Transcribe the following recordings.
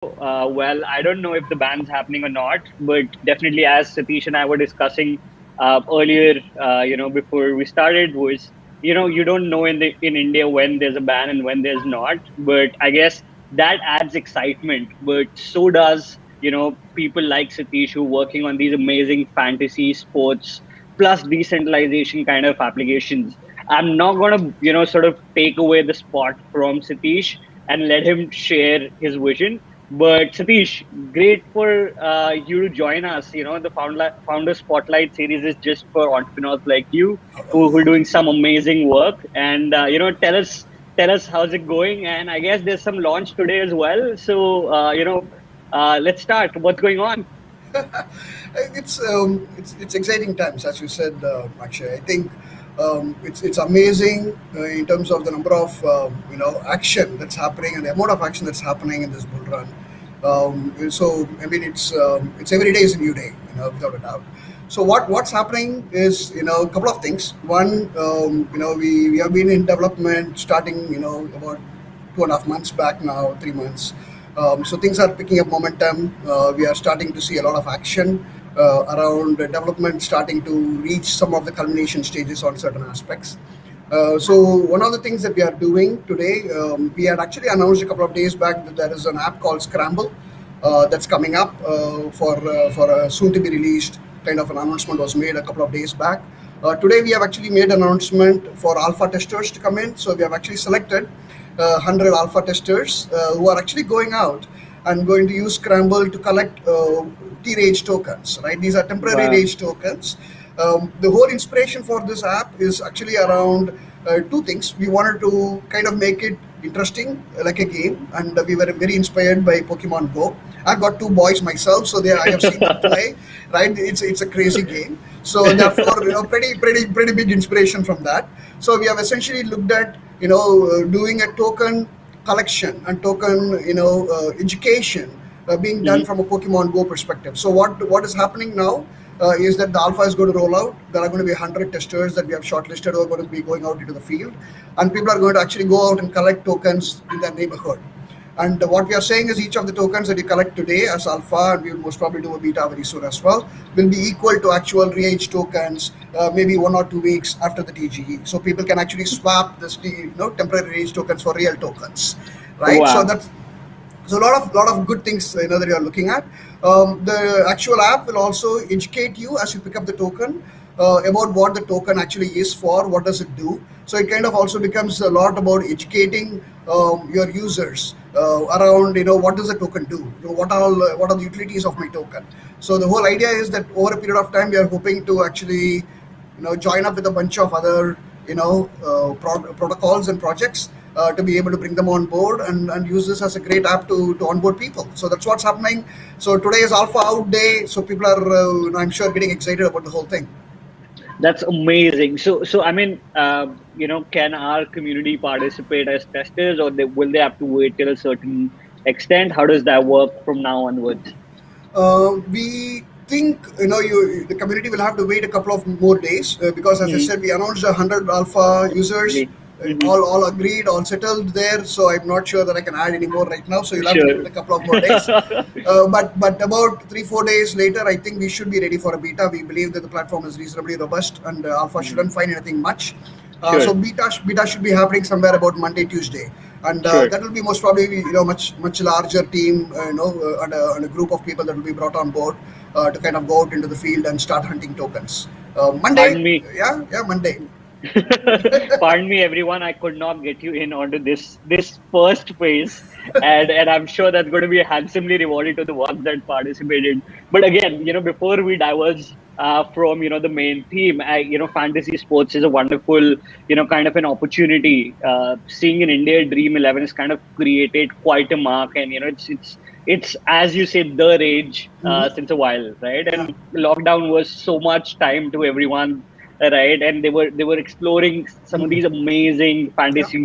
Well, I don't know if the ban's happening or not, but definitely, as Satish and I were discussing earlier, before we started, was you don't know in India when there's a ban and when there's not, but I guess that adds excitement. But so does people like Satish who are working on these amazing fantasy sports plus decentralization kind of applications. I'm not gonna sort of take away the spot from Satish and let him share his vision. But Satish, great for you to join us. The Founder Spotlight series is just for entrepreneurs like you who are doing some amazing work. And tell us how's it going. And I guess there's some launch today as well. So let's start. What's going on? It's exciting times, as you said, Akshay. I think it's amazing in terms of the number of action that's happening and the amount of action that's happening in this bull run. So I mean, it's every day is a new day, without a doubt. So what's happening is a couple of things. One, we have been in development starting about 2.5 months back now, 3 months. So things are picking up momentum. We are starting to see a lot of action around development, starting to reach some of the culmination stages on certain aspects. So one of the things that we are doing today, we had actually announced a couple of days back that there is an app called Scramble that's coming up for a soon to be released kind of an announcement was made a couple of days back. Today we have actually made an announcement for alpha testers to come in. So we have actually selected 100 alpha testers who are actually going out and going to use Scramble to collect T-Rage tokens, right? These are temporary Wow. rage tokens. The whole inspiration for this app is actually around two things. We wanted to kind of make it interesting, like a game, and we were very inspired by Pokemon Go. I've got two boys myself, so I have seen them play. Right, it's a crazy game. So therefore, pretty big inspiration from that. So we have essentially looked at doing a token collection and token education being done Mhm. from a Pokemon Go perspective. So what is happening now is that the alpha is going to roll out. There are going to be 100 testers that we have shortlisted who are going to be going out into the field, and people are going to actually go out and collect tokens in their neighborhood. And what we are saying is each of the tokens that you collect today as alpha, and we will most probably do a beta very soon as well, will be equal to actual re-age tokens, maybe 1 or 2 weeks after the TGE. So people can actually swap this, temporary re-age tokens for real tokens, right? So Wow. that's so a lot of good things that you are looking at. The actual app will also educate you as you pick up the token about what the token actually is for, what does it do. So it kind of also becomes a lot about educating your users around what does the token do, what are the utilities of my token. So the whole idea is that over a period of time we are hoping to actually join up with a bunch of other protocols and projects to be able to bring them on board and use this as a great app to onboard people. So that's what's happening. So today is alpha out day, so people are I'm sure getting excited about the whole thing. That's amazing. So I mean, can our community participate as testers, or will they have to wait till a certain extent? How does that work from now onwards? We think the community will have to wait a couple of more days because, as I Hmm. said, we announced 100 alpha users. Hmm. All agreed, all settled there. So I'm not sure that I can add any more right now. So you'll have to give it Sure. a couple of more days. But about 3-4 days later, I think we should be ready for a beta. We believe that the platform is reasonably robust and alpha Hmm. shouldn't find anything much. So Sure. beta should be happening somewhere about Monday, Tuesday, and Sure. that will be most probably much larger team, and a group of people that will be brought on board to kind of go out into the field and start hunting tokens. Monday, Pardon me. yeah, Monday. Pardon me, everyone. I could not get you in onto this first phase, and I'm sure that's going to be handsomely rewarded to the ones that participated. But again, before we diverge from the main theme, fantasy sports is a wonderful kind of an opportunity. Seeing in India, Dream 11 has kind of created quite a mark, and it's as you said, the rage Hmm. since a while, right? Yeah. And lockdown was so much time to everyone, right? And they were exploring some of Hmm. these amazing Yeah. fantasy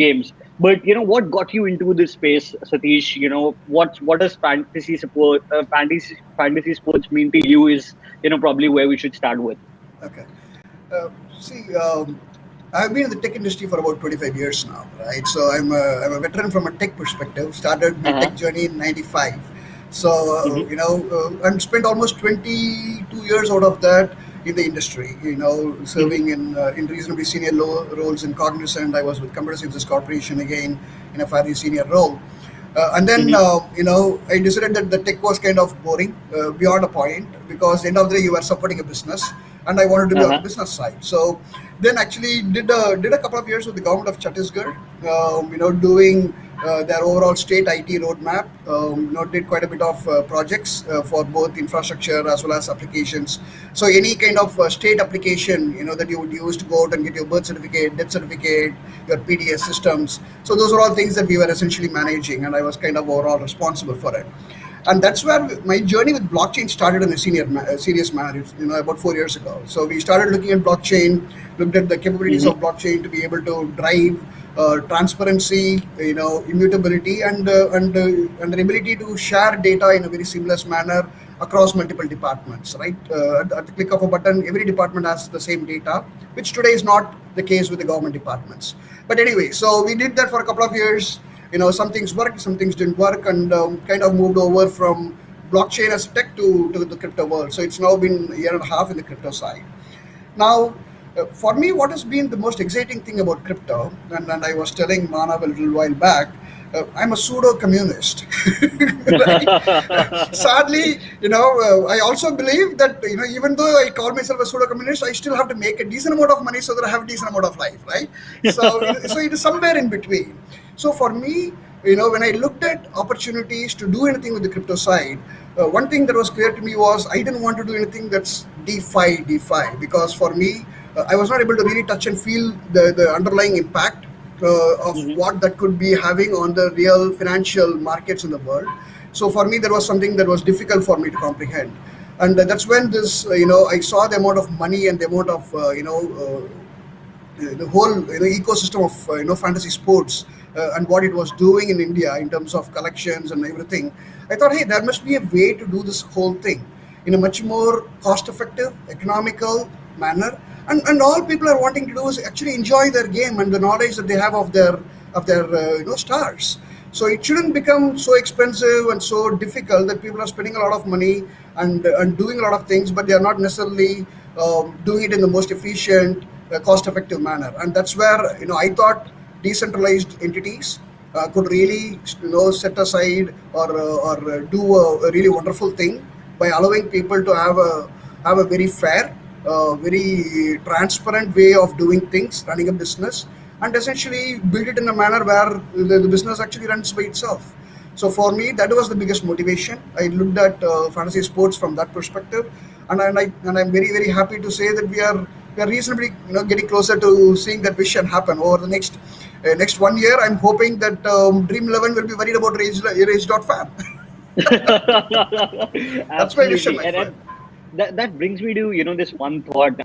games. But what got you into this space, Satish? What does fantasy sports mean to you is probably where we should start with. Okay. Uh, see. I've been in the tech industry for about 25 years now, right? So I'm a veteran from a tech perspective. Started my Uh-huh. tech journey in '95. So, Mm-hmm. and spent almost 22 years out of that in the industry, Mm-hmm. serving in reasonably senior roles in Cognizant. I was with Computer Sciences Corporation again in a fairly senior role. And then, Mm-hmm. I decided that the tech was kind of boring beyond a point because end of the day you were supporting a business, and I wanted to be on the Uh-huh. business side. So then actually did a couple of years with the government of Chhattisgarh, doing their overall state IT roadmap. Did quite a bit of projects for both infrastructure as well as applications. So any kind of state application, that you would use to go out and get your birth certificate, death certificate, your PDS systems. So those are all things that we were essentially managing, and I was kind of overall responsible for it. And that's where my journey with blockchain started in a serious manner. About 4 years ago. So we started looking at blockchain, looked at the capabilities Mm-hmm. of blockchain to be able to drive transparency, immutability, and the ability to share data in a very seamless manner across multiple departments. Right, at the click of a button, every department has the same data, which today is not the case with the government departments. But anyway, so we did that for a couple of years. Some things worked, some things didn't work, and kind of moved over from blockchain as tech to the crypto world. So it's now been a year and a half in the crypto side. Now, for me, what has been the most exciting thing about crypto, and I was telling Manav a little while back, I'm a pseudo communist. Right? Sadly, I also believe that, even though I call myself a pseudo communist, I still have to make a decent amount of money so that I have a decent amount of life, right? So it is somewhere in between. So for me, when I looked at opportunities to do anything with the crypto side, one thing that was clear to me was I didn't want to do anything that's DeFi, because for me, I was not able to really touch and feel the underlying impact of Mm-hmm. what that could be having on the real financial markets in the world. So for me, there was something that was difficult for me to comprehend. And that's when I saw the amount of money and the amount of, the whole ecosystem of fantasy sports and what it was doing in India in terms of collections and everything. I thought, hey, there must be a way to do this whole thing in a much more cost-effective, economical manner, and all people are wanting to do is actually enjoy their game and the knowledge that they have of their stars. So it shouldn't become so expensive and so difficult that people are spending a lot of money and doing a lot of things, but they are not necessarily doing it in the most efficient, cost-effective manner. And that's where I thought decentralized entities could really set aside or do a really wonderful thing by allowing people to have a very fair, very transparent way of doing things, running a business, and essentially build it in a manner where the business actually runs by itself. So for me, that was the biggest motivation. I looked at fantasy sports from that perspective, and I'm very very happy to say that we are reasonably getting closer to seeing that vision happen over the next 1 year. I'm hoping that Dream 11 will be worried about Rage.fam. That's my vision, Absolutely. my friend. And that brings me to this one thought.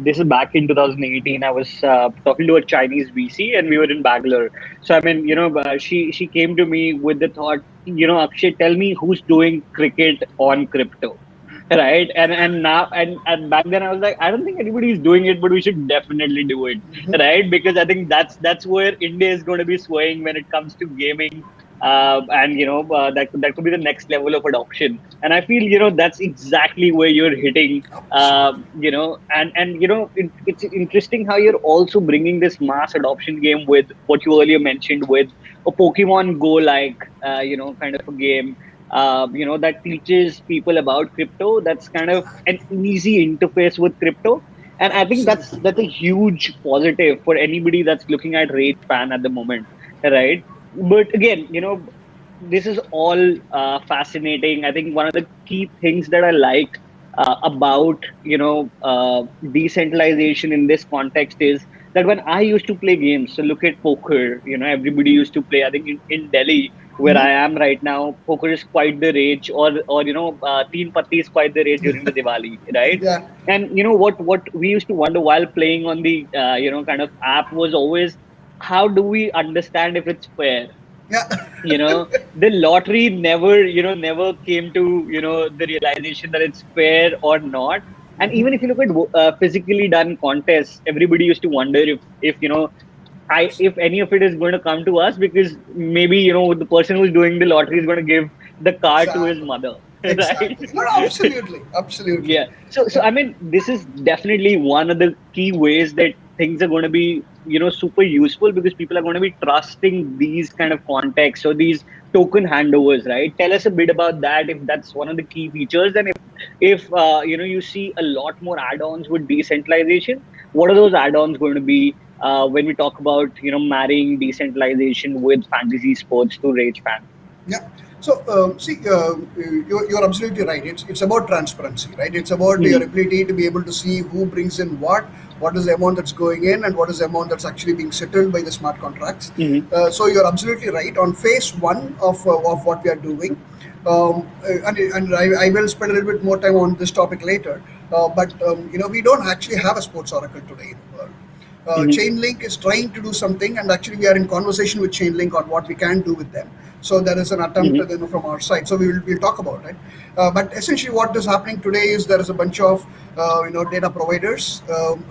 This is back in 2018. I was talking to a Chinese VC, and we were in Bangalore. So I mean, she came to me with the thought, Akshay, tell me who's doing cricket on crypto, right? And now and back then I was like, I don't think anybody's doing it, but we should definitely do it, right? Because I think that's where India is going to be swaying when it comes to gaming. And that could be the next level of adoption, and I feel that's exactly where you're hitting. Absolutely. It's interesting how you're also bringing this mass adoption game with what you earlier mentioned with a Pokemon Go like kind of a game that teaches people about crypto. That's kind of an easy interface with crypto, and I think that's Absolutely. that's a huge positive for anybody that's looking at Rage Fan at the moment, right? But again, this is all fascinating. I think one of the key things that I like about decentralization in this context is that when I used to play games, so look at poker. Everybody used to play. I think in Delhi, where I am right now, poker is quite the rage, or teen patti is quite the rage during the Diwali, right? Yeah. And what we used to wonder while playing on the kind of app was always, how do we understand if it's fair? Yeah. The lottery never came to the realization that it's fair or not. And even if you look at physically done contests, everybody used to wonder if if any of it is going to come to us, because maybe the person who's doing the lottery is going to give the car to his Exactly. mother, right? Exactly. No, no, absolutely. Absolutely. Yeah. So I mean, this is definitely one of the key ways that things are going to be, super useful, because people are going to be trusting these kind of contexts or these token handovers, right? Tell us a bit about that, if that's one of the key features. And if you see a lot more add-ons with decentralization, what are those add-ons going to be, when we talk about, marrying decentralization with fantasy sports to rage fan? Yeah. So, see, you're absolutely right. It's about transparency, right? It's about your Hmm. ability to be able to see who brings in what is the amount that's going in, and what is the amount that's actually being settled by the smart contracts. Hmm. So you're absolutely right. On phase one of what we are doing, and I will spend a little bit more time on this topic later. But we don't actually have a sports oracle today in the world. Hmm. Chainlink is trying to do something, and actually we are in conversation with Chainlink on what we can do with them. So there is an attempt Hmm. from our side. So we'll talk about it. But essentially, what is happening today is there is a bunch of data providers,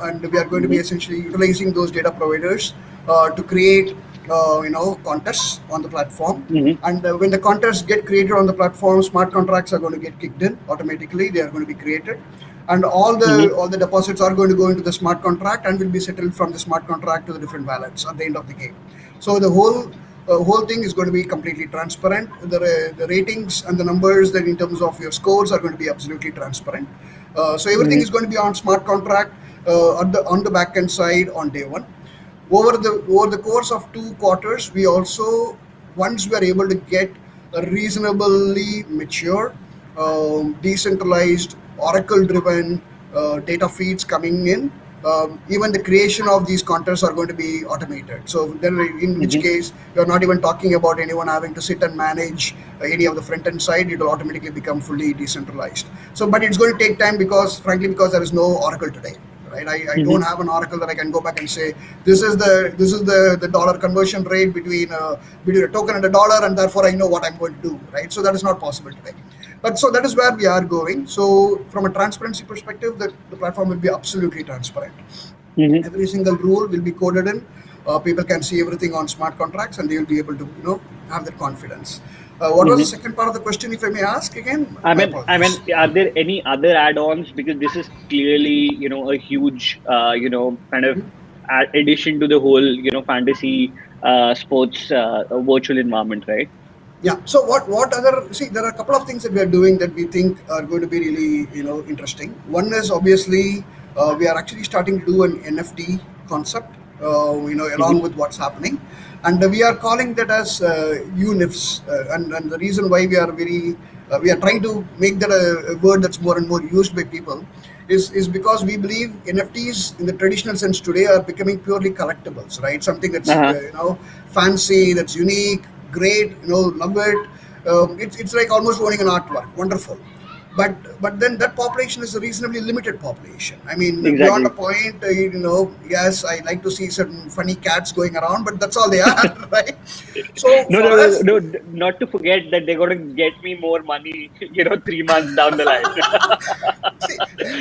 and we are going to be Hmm. essentially utilizing those data providers to create contests on the platform. Hmm. And when the contests get created on the platform, smart contracts are going to get kicked in automatically. They are going to be created, and Hmm. all the deposits are going to go into the smart contract and will be settled from the smart contract to the different wallets at the end of the game. So the whole thing is going to be completely transparent. The ratings and the numbers that in terms of your scores are going to be absolutely transparent. So everything Hmm. is going to be on smart contract on the back end side on day one. Over the course of 2 quarters, we also, once we are able to get a reasonably mature, decentralized, oracle-driven data feeds coming in, even the creation of these contests are going to be automated. So then, in which Hmm. case, you're not even talking about anyone having to sit and manage any of the front end side. It will automatically become fully decentralized. So, but it's going to take time because, frankly, because there is no oracle today, right? I don't Hmm. have an oracle that I can go back and say this is the dollar conversion rate between a token and a dollar, and therefore I know what I'm going to do, right? So that is not possible today. But so that is where we are going. So from a transparency perspective, the platform will be absolutely transparent. Hmm. Every single rule will be coded in. People can see everything on smart contracts, and they will be able to have that confidence. What was the Hmm. second part of the question, if I may ask again? I My mean, I apologies. mean, are there any other add-ons? Because this is clearly, a huge, kind of addition to the whole, fantasy sports virtual environment, right? Yeah. So what other, see, there are a couple of things that we are doing that we think are going to be really interesting. One is obviously we are actually starting to do an NFT concept, along Hmm. with what's happening, and we are calling that as UNIFs. And the reason why we are trying to make that a word that's more and more used by people is because we believe NFTs in the traditional sense today are becoming purely collectibles, right? Something that's Uh-huh. fancy, that's unique, great, love it. It's like almost owning an artwork. Wonderful. But then that population is a reasonably limited population. I mean, beyond a Exactly. point, yes, I like to see certain funny cats going around, but that's all they are, right? So No, for no, no, us, no, not to forget that they're going to get me more money, 3 months down the line. see,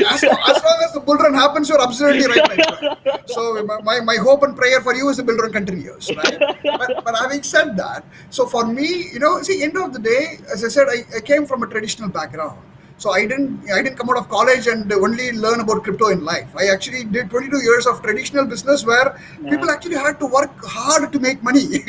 as long as the bull run happens, you're absolutely right, my friend. So my hope and prayer for you is the bull run continues, right? But having said that, so for me, see, end of the day, as I said, I came from a traditional background. So I didn't come out of college and only learn about crypto in life. I actually did 22 years of traditional business where Yeah, people actually had to work hard to make money,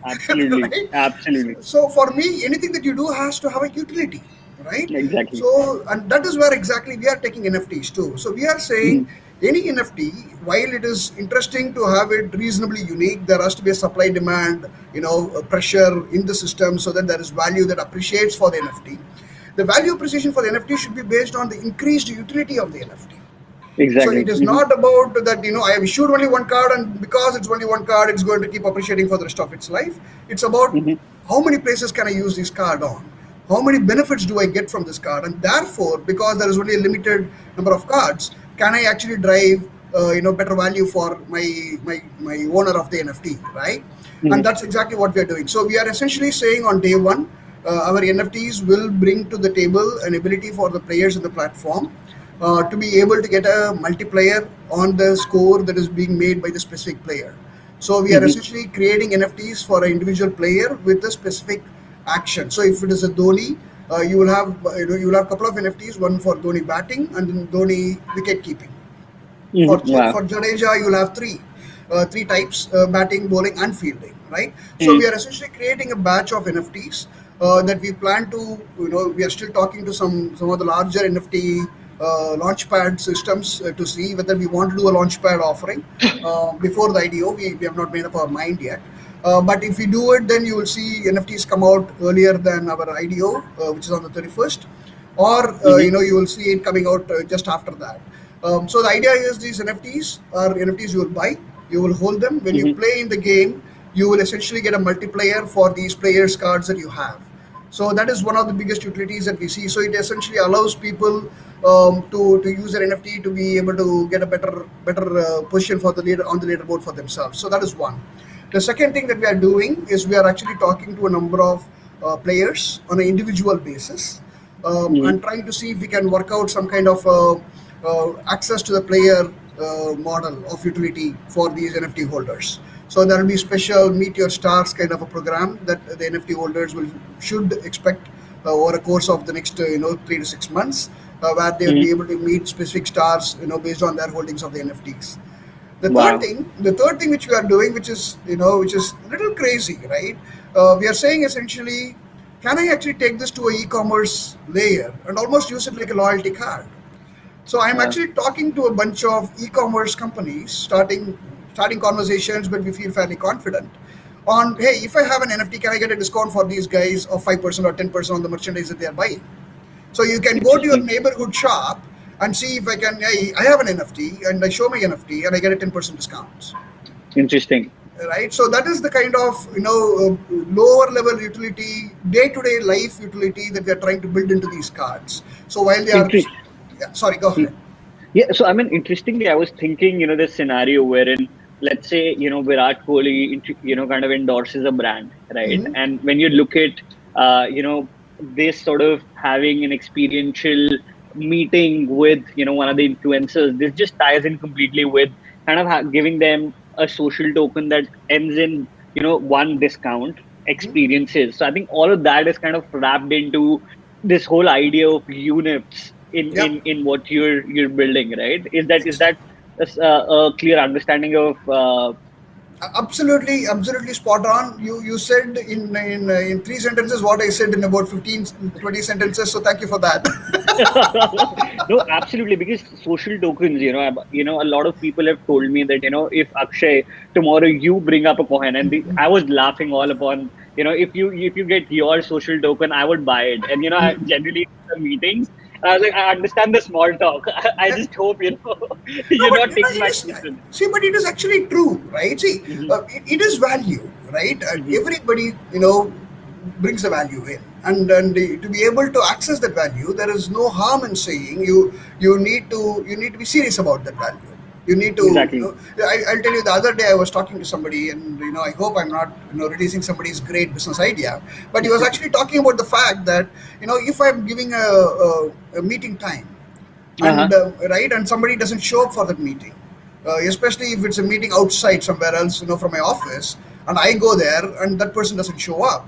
absolutely, right? absolutely, So for me, anything that you do has to have a utility, right? exactly. So, and that is where exactly we are taking NFTs too. So we are saying Mhm. any NFT, while it is interesting to have it reasonably unique, there has to be a supply demand, a pressure in the system so that there is value that appreciates for the NFT. The value appreciation for the NFT should be based on the increased utility of the NFT. So Exactly. it is Hmm. not about that, I have issued only one card, and because it's only one card, it's going to keep appreciating for the rest of its life. It's about Hmm. how many places can I use this card on? How many benefits do I get from this card? And therefore, because there is only a limited number of cards, can I actually drive better value for my owner of the NFT, right? And Hmm. that's exactly what we are doing. So we are essentially saying on day one, our NFTs will bring to the table an ability for the players in the platform to be able to get a multiplier on the score that is being made by the specific player. So we are Hmm. essentially creating NFTs for an individual player with a specific action. So if it is a Dhoni, you will have you will have a couple of NFTs, one for Dhoni batting and then Dhoni wicket keeping. Hmm. Wow. For Jadeja, you'll have three types: batting, bowling, and fielding. Right. So we Hmm. are essentially creating a batch of NFTs that we plan to. We are still talking to some of the larger NFT launchpad systems to see whether we want to do a launchpad offering before the IDO. We have not made up our mind yet. But if we do it, then you will see NFTs come out earlier than our IDO, which is on the 31st, or Hmm. you will see it coming out just after that. So the idea is these NFTs are NFTs you will buy, you will hold them. When you Hmm. play in the game, you will essentially get a multiplayer for these players' cards that you have. So that is one of the biggest utilities that we see. So it essentially allows people to use their NFT to be able to get a better position for the leader on the leaderboard for themselves. So that is one. The second thing that we are doing is we are actually talking to a number of players on an individual basis Hmm. and trying to see if we can work out some kind of access to the player model of utility for these NFT holders. So there will be special meet your stars kind of a program that the NFT holders will should expect over a course of the next 3 to 6 months, where they will Hmm. be able to meet specific stars based on their holdings of the NFTs. Wow. The third thing which we are doing, which is a little crazy, right? We are saying essentially, can I actually take this to a e-commerce layer and almost use it like a loyalty card? So I'm Wow. actually talking to a bunch of e-commerce companies, starting conversations, but we feel fairly confident on, hey, if I have an NFT, can I get a discount for these guys of 5% or 10% on the merchandise that they are buying? So you can go to your Interesting. neighborhood shop and see if I can. Hey, I have an NFT and I show my NFT and I get a 10% discount. Interesting. Right. So that is the kind of lower level utility, day to day life utility that we are trying to build into these cards. So while they are, Interesting. yeah, sorry, go ahead. Yeah, so I mean, interestingly, I was thinking, this scenario wherein, let's say, Virat Kohli, kind of endorses a brand, right? Hmm. And when you look at, this sort of having an experiential meeting with, one of the influencers, this just ties in completely with kind of giving them a social token that ends in, one discount experiences. So I think all of that is kind of wrapped into this whole idea of units in Yeah. what you're building, right? Is that a clear understanding of Absolutely spot on. You said in three sentences what I said in about 15 20 sentences. So thank you for that. no, absolutely, because social tokens, a lot of people have told me that, if Akshay, tomorrow you bring up a coin, and I was laughing all upon, if you get your social token, I would buy it. And I generally in the meetings, I was like, I understand the small talk. I just hope, No, you're but not taking it my is. question. See, but it is actually true, right? See, Hmm. it is value, right? Hmm. Everybody, brings the value in, and to be able to access that value, there is no harm in saying you need to be serious about that value. You need to, Exactly. I'll tell you. The other day, I was talking to somebody, and I hope I'm not, releasing somebody's great business idea, but he was actually talking about the fact that, if I'm giving a meeting time Uh-huh. and right, and somebody doesn't show up for that meeting, especially if it's a meeting outside somewhere else, from my office, and I go there and that person doesn't show up,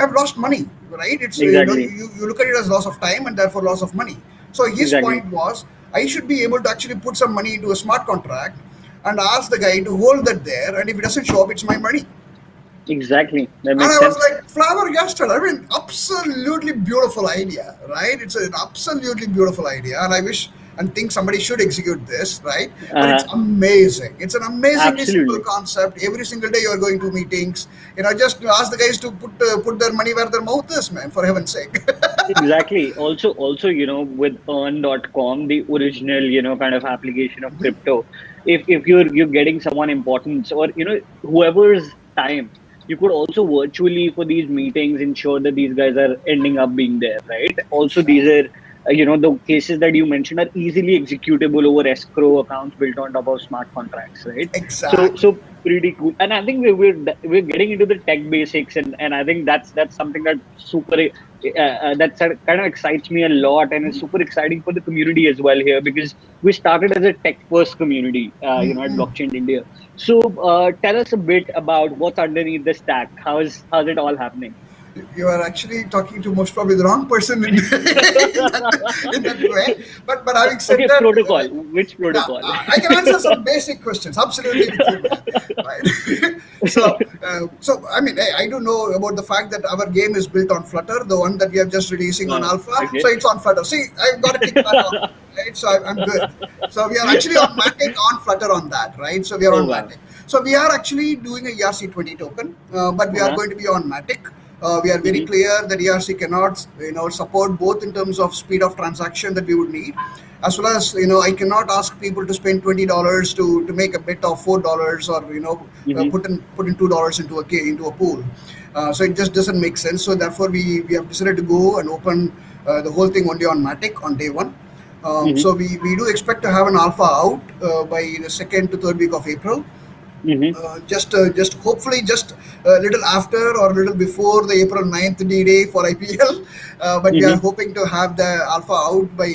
I've lost money, right? It's Exactly. you look at it as loss of time and therefore loss of money. So his Exactly. point was, I should be able to actually put some money into a smart contract and ask the guy to hold that there, and if it doesn't show up, it's my money. Exactly. That And makes I was sense. like flabbergasted. I mean, absolutely beautiful idea, right? It's an absolutely beautiful idea, and I wish and think somebody should execute this, right? But it's Uh, amazing. It's an amazingly simple Absolutely. concept. Every single day you are going to meetings. Just ask the guys to put their money where their mouth is, man. For heaven's sake. Exactly. Also, with earn.com, the original, kind of application of crypto, if you're getting someone important, or whoever's time, you could also virtually for these meetings ensure that these guys are ending up being there, right? Also, these are the cases that you mentioned are easily executable over escrow accounts built on top of smart contracts, right? Exactly. So pretty cool. And I think we're getting into the tech basics, and I think that's something that that kind of excites me a lot, and it's super exciting for the community as well here, because we started as a tech first community, at Blockchain India. So tell us a bit about what's underneath the stack. How's it all happening? You are actually talking to most probably the wrong person in, in that way. But having said Okay, that, protocol. Which yeah, protocol? I can answer some basic questions absolutely with you, man. Right? So I mean, I do know about the fact that our game is built on Flutter, the one that we are just releasing on Alpha. So Okay. it's on Flutter. See, I've got to tick that off. Right, so I'm good. So we are actually on Matic on Flutter on that, right? So we are Oh on wow. Matic. So we are actually doing a ERC20 token, but we are Uh-huh. going to be on Matic. We are very Hmm. clear that ERC cannot, support both in terms of speed of transaction that we would need, as well as I cannot ask people to spend $20 to make a bet of $4, or Hmm. put in $2 into a pool. So it just doesn't make sense. So therefore, we have decided to go and open the whole thing only on Matic on day one. Hmm. So we do expect to have an alpha out by the second to third week of April. Hmm. Just hopefully just a little after or a little before the April 9th D-Day for IPL, but we are Hmm. hoping to have the alpha out by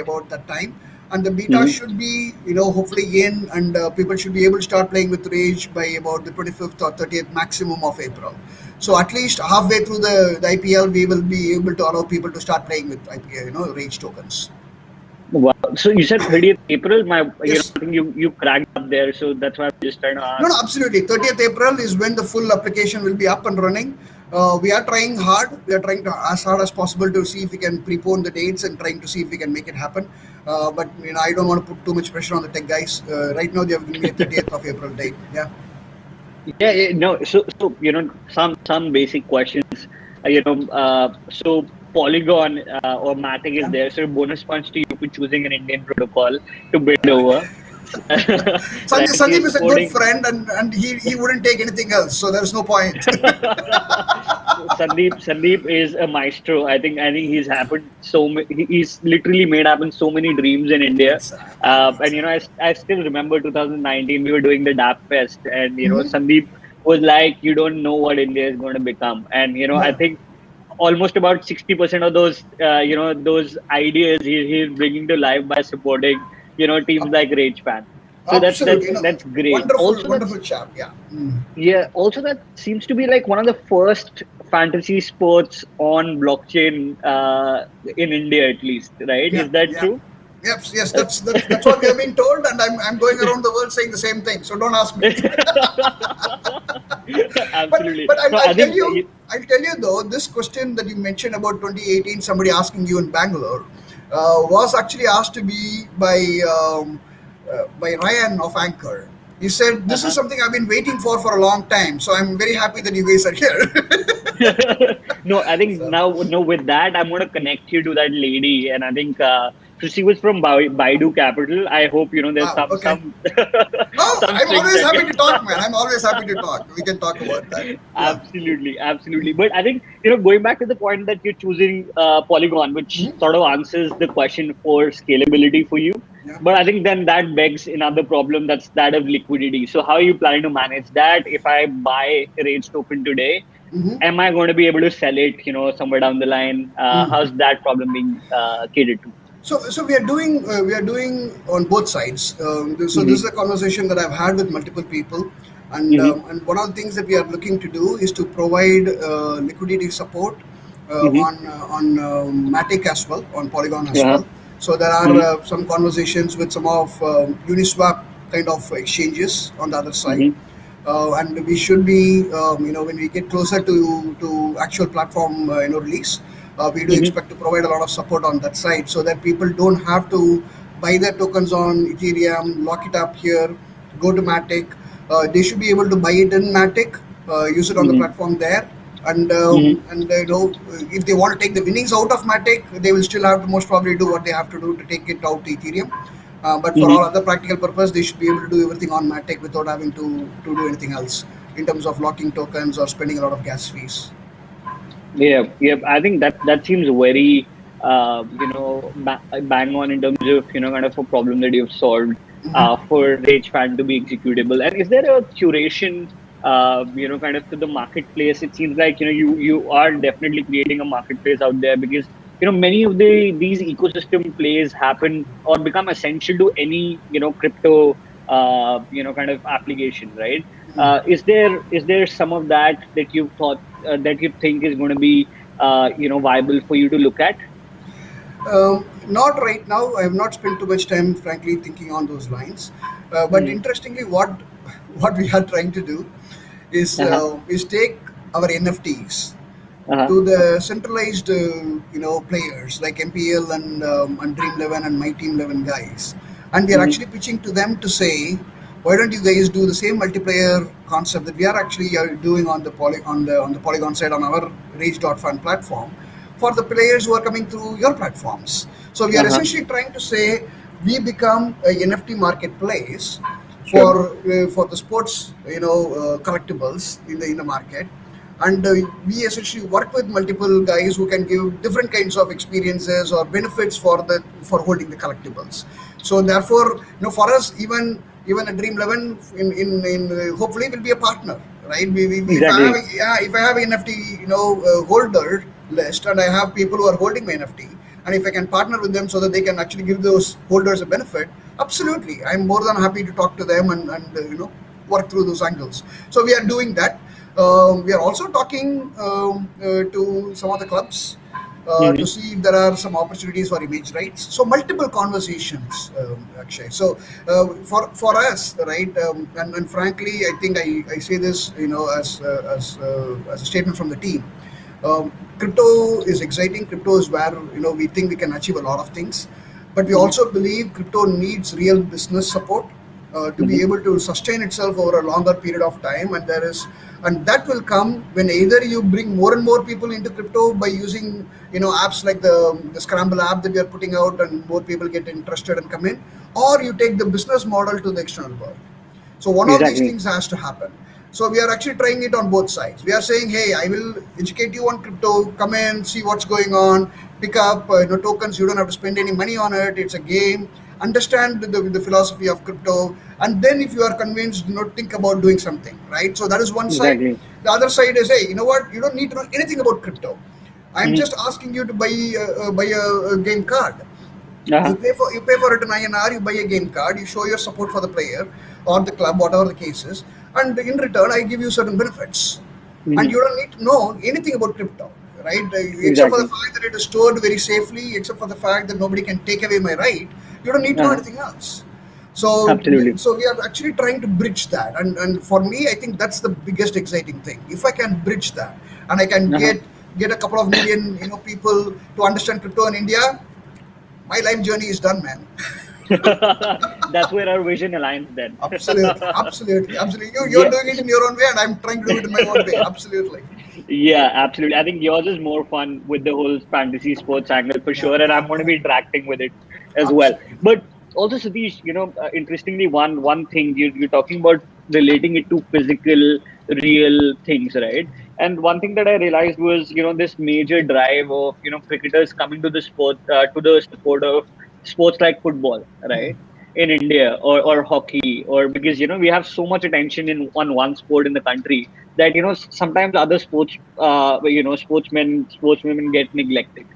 about that time, and the beta Hmm. should be hopefully in, and people should be able to start playing with Rage by about the 25th or 30th maximum of April. So at least halfway through the IPL, we will be able to allow people to start playing with IPL, Rage tokens. Wow. So you said 30th April. Yes. I think you cracked up there. So that's why I'm just trying to No, no, ask. absolutely. 30th April is when the full application will be up and running. We are trying hard. We are trying to as hard as possible to see if we can prepone the dates and trying to see if we can make it happen. But I don't want to put too much pressure on the tech guys. Right now, they have given me a 30th of April date. Yeah. Yeah, no. So some basic questions. So Polygon or Matic is Yeah. there. So bonus points to you for choosing an Indian protocol to build over. Right? You're Sandeep is a good supporting. friend, and he wouldn't take anything else. So there's no point. Sandeep is a maestro. I think he's happened he's literally made happen so many dreams in India. Exactly. And I still remember 2019 we were doing the DAP Fest, and Hmm. Sandeep was like, "You don't know what India is going to become." And I Yeah. think almost about 60% of those ideas he's bringing to life by supporting teams like Rage Fan. So that's Absolutely. that's that's great. Wonderful, Also, wonderful chap. Yeah. Mm. yeah, also that seems to be like one of the first fantasy sports on blockchain in India, at least, right? Yeah. Is that Yeah. true? Yes, yes, that's what we have been told, and I'm going around the world saying the same thing. So don't ask me. but Absolutely. but No, I'll I tell think you, though, this question that you mentioned about 2018, somebody asking you in Bangalore, was actually asked to be by Ryan of Anchor. He said, "This is uh-huh. something I've been waiting for a long time. So I'm very happy that you guys are here." No, I think So, now, no, with that, I'm going to connect you to that lady. And I think so she was from Baidu Capital. I hope, there's wow. Okay. some, Oh, some I'm strings always that happy to talk, man. I'm always happy to talk. We can talk about that. Yeah. Absolutely, absolutely. But I think, going back to the point that you're choosing Polygon, which Mhm. sort of answers the question for scalability for you. Yeah. But I think then that begs another problem, that's that of liquidity. So how are you planning to manage that? If I buy Rage token today, Hmm. am I going to be able to sell it, somewhere down the line? How's that problem being catered to? So we are doing on both sides. So this Mm-hmm. is a conversation that I've had with multiple people, Mm-hmm. and one of the things that we are looking to do is to provide liquidity support Mm-hmm. on Matic as well, on Polygon as Yeah. well. So there are Mm-hmm. some conversations with some of Uniswap kind of exchanges on the other side, Mm-hmm. and we should be when we get closer to actual platform release, we do Mm-hmm. expect to provide a lot of support on that side, so that people don't have to buy their tokens on Ethereum, lock it up here, go to Matic. They should be able to buy it in Matic, use it on the Mm-hmm. platform there, and Mm-hmm. if they want to take the winnings out of Matic, they will still have to most probably do what they have to do to take it out to Ethereum. But for all Mm-hmm. other practical purpose, they should be able to do everything on Matic without having to do anything else in terms of locking tokens or spending a lot of gas fees. Yeah, yeah. I think that seems very bang on in terms of kind of a problem that you've solved for Rage Fan to be executable? And is there a curation, kind of to the marketplace? It seems like you are definitely creating a marketplace out there, because many of these ecosystem plays happen or become essential to any crypto kind of application, right? Is there some of that you've thought that you think is going to be viable for you to look at? Not right now. I have not spent too much time, frankly, thinking on those lines. But Hmm. interestingly, what we are trying to do Uh-huh. is take our NFTs Uh-huh. to the centralized players like MPL and Dream 11 and My Team 11 guys, and we are Hmm. actually pitching to them to say, why don't you guys do the same multiplayer concept that we are actually doing on the Polygon side on our Rage.fun platform for the players who are coming through your platforms. So we are Uh-huh. essentially trying to say we become a NFT marketplace Sure. for the sports collectibles in the market, and we essentially work with multiple guys who can give different kinds of experiences or benefits for holding the collectibles. So therefore, for us, even a Dream 11 in hopefully will be a partner, right? If I have Exactly. if I have an NFT holder list, and I have people who are holding my NFT, and if I can partner with them so that they can actually give those holders a benefit, absolutely, I'm more than happy to talk to them and work through those angles. So we are doing that. We are also talking to some of the clubs to Hmm. see if there are some opportunities for image rights. So multiple conversations, Akshay. So for us, right, and frankly, I think I say this, as a statement from the team. Crypto is exciting. Crypto is where we think we can achieve a lot of things, but we Hmm. also believe crypto needs real business support to be Hmm. able to sustain itself over a longer period of time. And that will come when either you bring more and more people into crypto by using apps like the Scramble app that we are putting out, and more people get interested and come in, or you take the business model to the external world. So one of these Exactly. things has to happen. So we are actually trying it on both sides. We are saying, hey, I will educate you on crypto. Come in, see what's going on, pick up tokens. You don't have to spend any money on it. It's a game. Understand the philosophy of crypto, and then if you are convinced, think about doing something. Right. So that is one side. Exactly. The other side is, hey, you know what? You don't need to know anything about crypto. I'm Hmm. just asking you to buy a game card. Uh-huh. You pay for it in INR. You buy a game card. You show your support for the player or the club, whatever the case is, and in return, I give you certain benefits. And Hmm. you don't need to know anything about crypto, right? Except for the Exactly. fact that it is stored very safely, except for the fact that nobody can take away my right. You don't need to know Uh-huh. anything else. So, Absolutely. so we are actually trying to bridge that, and for me, I think that's the biggest exciting thing. If I can bridge that, and I can Uh-huh. get a couple of million people to understand crypto in India, my life journey is done, man. That's where our vision aligns then. Absolutely, absolutely, absolutely. You're Yeah. doing it in your own way, and I'm trying to do it in my own way. Absolutely. Yeah, absolutely. I think yours is more fun with the whole fantasy sports angle for Yeah, sure, and I'm yeah, going to yeah. be interacting with it as well. Absolutely. But also, Satish, interestingly, one thing you're talking about relating it to physical, real things, right? And one thing that I realized was, this major drive of cricketers coming to the sport, to the support of sports like football, right? In India, or hockey, or because we have so much attention in on one sport in the country that sometimes other sports sportswomen get neglected,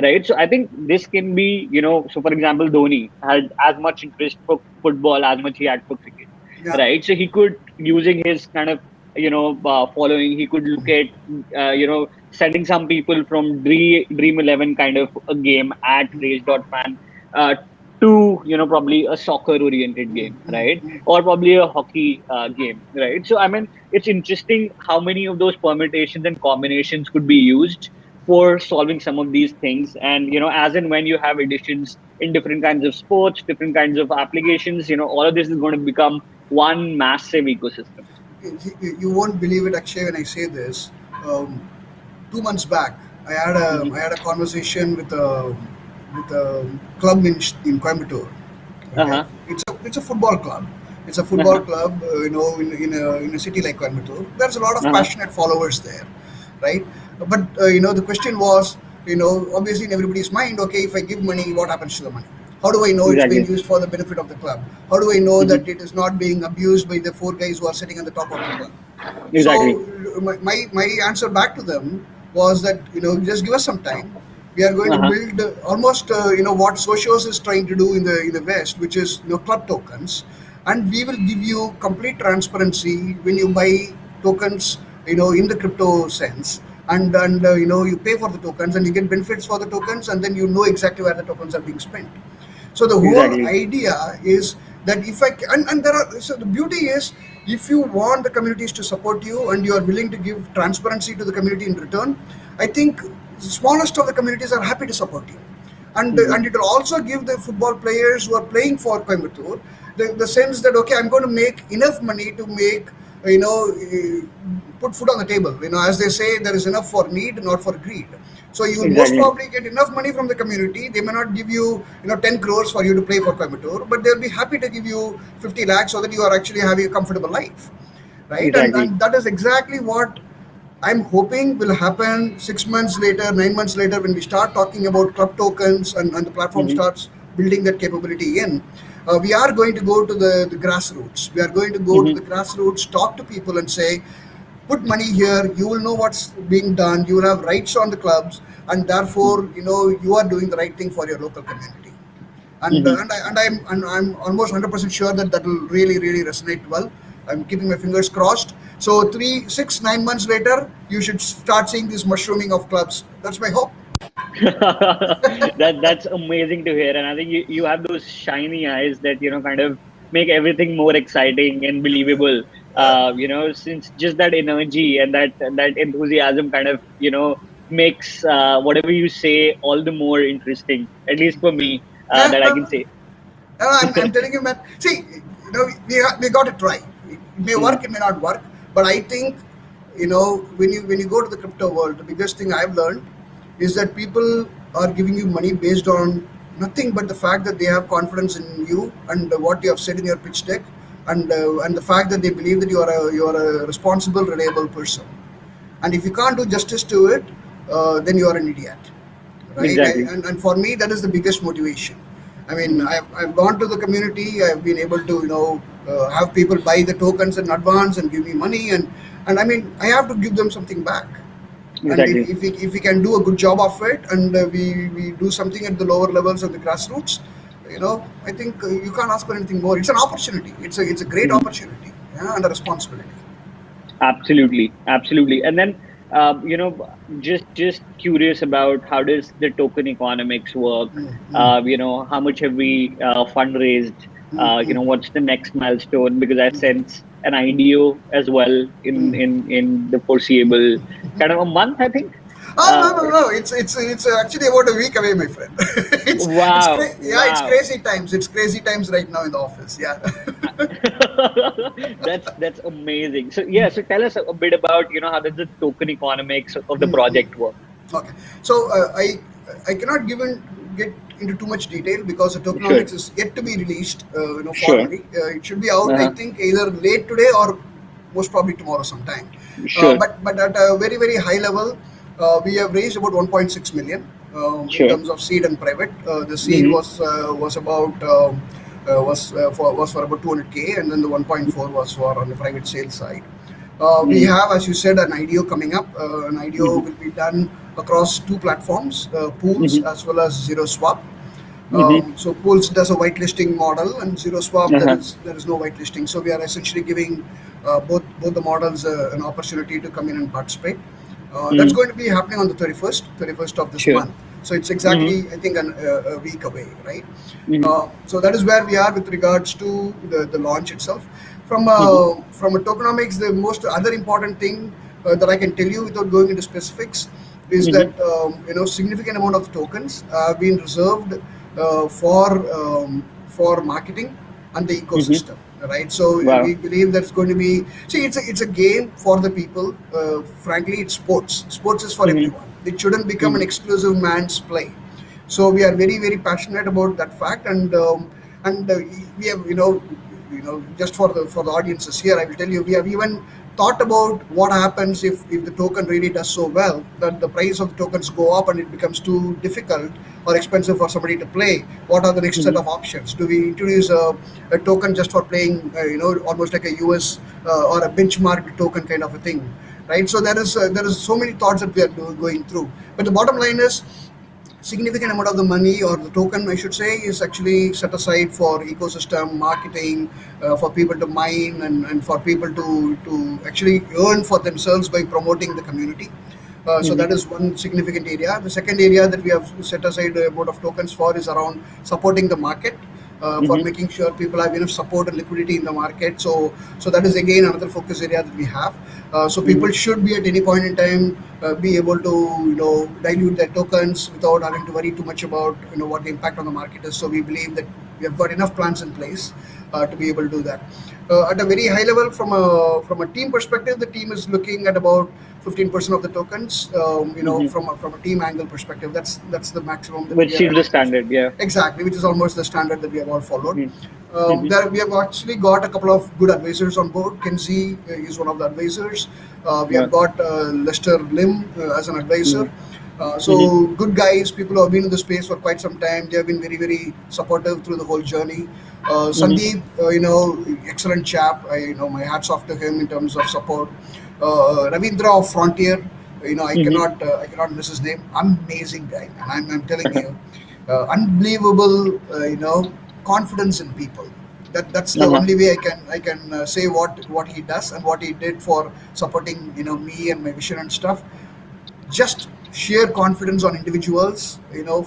right? So I think this can be, so for example, Dhoni had as much interest for football as much he had for cricket, Yeah. right? So he could, using his kind of following, he could look at sending some people from Dream 11 kind of a game at Rage.fan uh, to probably a soccer oriented game, right? Or probably a hockey game, right? So I mean, it's interesting how many of those permutations and combinations could be used for solving some of these things. And as and when you have additions in different kinds of sports, different kinds of applications, all of this is going to become one massive ecosystem. You won't believe it, Akshay, when I say this. Um, 2 months back, I had a Hmm. I had a conversation with a club in Coimbatore. Okay, Uh-huh. it's a football club. It's a football Uh-huh. club, in a city like Coimbatore. There's a lot of Uh-huh. passionate followers there, right? But the question was, obviously in everybody's mind, okay, if I give money, what happens to the money? How do I know it's being Exactly. used for the benefit of the club? How do I know Hmm. that it is not being abused by the four guys who are sitting on the top of the club? Exactly. So my answer back to them was that, just give us some time. We are going to Uh-huh. build almost what Socios is trying to do in the West, which is club tokens, and we will give you complete transparency when you buy tokens, in the crypto sense, and you pay for the tokens and you get benefits for the tokens, and then you know exactly where the tokens are being spent. So the whole Exactly. idea is that if I and there are so the beauty is, if you want the communities to support you and you are willing to give transparency to the community in return, I think the smallest of the communities are happy to support you, and Hmm. it will also give the football players who are playing for Coimbatore the sense that, okay, I'm going to make enough money to make put food on the table. As they say, there is enough for need, not for greed. So you will most Exactly. probably get enough money from the community. They may not give you, 10 crores for you to play for Coimbatore, but they'll be happy to give you 50 lakhs so that you are actually having a comfortable life, right? And, Exactly. and that is exactly what I'm hoping will happen 6 months later, 9 months later, when we start talking about club tokens and the platform Hmm. starts building that capability in. We are going to go to the grassroots. We are going to go to Hmm. the grassroots, talk to people and say, put money here, you will know what's being done, you will have rights on the clubs, and therefore, you are doing the right thing for your local community. and Hmm. and, I, and I'm almost 100% sure that that will really really resonate well. I'm keeping my fingers crossed. So 3, 6, 9 months later, you should start seeing this mushrooming of clubs. That's my hope. That's amazing to hear, and I think you have those shiny eyes that kind of make everything more exciting and believable. Since just that energy and that enthusiasm kind of makes whatever you say all the more interesting. At least for me, Yeah, that I no, can no. say. I'm telling you, man. See, we got to try. It may Hmm. work, it may not work, but I think, when you go to the crypto world, the biggest thing I've learned is that people are giving you money based on nothing but the fact that they have confidence in you and what you have said in your pitch deck, and the fact that they believe that you are a responsible, reliable person. And if you can't do justice to it, then you are an idiot, right? Exactly. And for me, that is the biggest motivation. I mean, Hmm. I've gone to the community. I've been able to have people buy the tokens in advance and give me money, and I mean, I have to give them something back. And if, Exactly. if, we, if we can do a good job of it, and we do something at the lower levels of the grassroots, I think you can't ask for anything more. It's an opportunity. It's a great Hmm. opportunity, yeah, and a responsibility. Absolutely, absolutely. And then, just curious about how does the token economics work? Mm, mm, How much have we fundraised? mm, mm, What's the next milestone? Because I sense an IDO as well mm. in the foreseeable kind of a month, I think. Oh, Uh, no, no, no! It's actually about a week away, my friend. wow, Yeah, it's wow. crazy times. It's crazy times right now in the office. Yeah. That's amazing. So yeah, so tell us a bit about how does the token economics of the Mm, mm. project work? Okay, so I cannot get into too much detail because the Sure, tokenomics is yet to be released, sure, formally. It should be out, I uh-huh. think, either late today or most probably tomorrow sometime. Sure, But at a very very high level, we have raised about 1.6 million in sure. terms of seed and private. The seed Hmm. was about was for about 200K, and then the 1.4 was for on the private sales side. We Hmm. have, as you said, an IDO coming up. An IDO Hmm. will be done across two platforms, Pools Hmm. as well as Zero Swap. Hmm. So Pools does a whitelisting model, and Zero Swap there Uh-huh. is no whitelisting. So we are essentially giving both the models an opportunity to come in and participate. That's Hmm. going to be happening on the 31st of this Sure. month. So it's Hmm. exactly, I think, a week away, right? Hmm. So that is where we are with regards to the launch itself. Hmm. From a tokenomics, the most other important thing that I can tell you without going into specifics is Hmm. that significant amount of tokens have been reserved for marketing and the Hmm. ecosystem. Right, so Wow. we believe that's going to be. See, it's a game for the people. Frankly, it's sports. Sports is for Hmm. everyone. It shouldn't become an Hmm. exclusive man's play. So we are very very passionate about that fact, and we have just for the audiences here, I will tell you, we have even thought about what happens if the token really does so well that the price of the tokens go up and it becomes too difficult or expensive for somebody to play. What are the next set Mhm. of options? Do we introduce a token just for playing, almost like a US or a benchmark token kind of a thing, right? So there is so many thoughts that we are going through. But the bottom line is significant amount of the money or the token, I should say, is actually set aside for ecosystem marketing, for people to mine, and for people to actually earn for themselves by promoting the community. So Mhm. that is one significant area. The second area that we have set aside a amount of tokens for is around supporting the market, for Mhm. making sure people have enough support and liquidity in the market. So that is again another focus area that we have. So people Mhm. should be at any point in time be able to dilute their tokens without having to worry too much about what the impact on the market is. So we believe that we have got enough plans in place to be able to do that. At a very high level, from a team perspective, the team is looking at about 15% of the tokens. Mhm. From a team angle perspective, that's the maximum that Which we are seems the actually considering. standard, yeah. Exactly, which is almost the standard that we have all followed. Mhm. Mhm. There we have actually got a couple of good advisors on board. Kenzie is one of the advisors. We Yeah. have got Lester Lim as an advisor. Mhm. Mhm. So good guys, people who have been in the space for quite some time. They have been very, very supportive through the whole journey. Mhm. Sandeep, excellent chap. My hats off to him in terms of support. Ravindra of Frontier, Mhm. I cannot miss his name. Amazing guy, and I'm telling you, unbelievable, confidence in people. That's the Uh-huh. only way I can say what he does and what he did for supporting me and my vision and stuff. Just sheer confidence on individuals,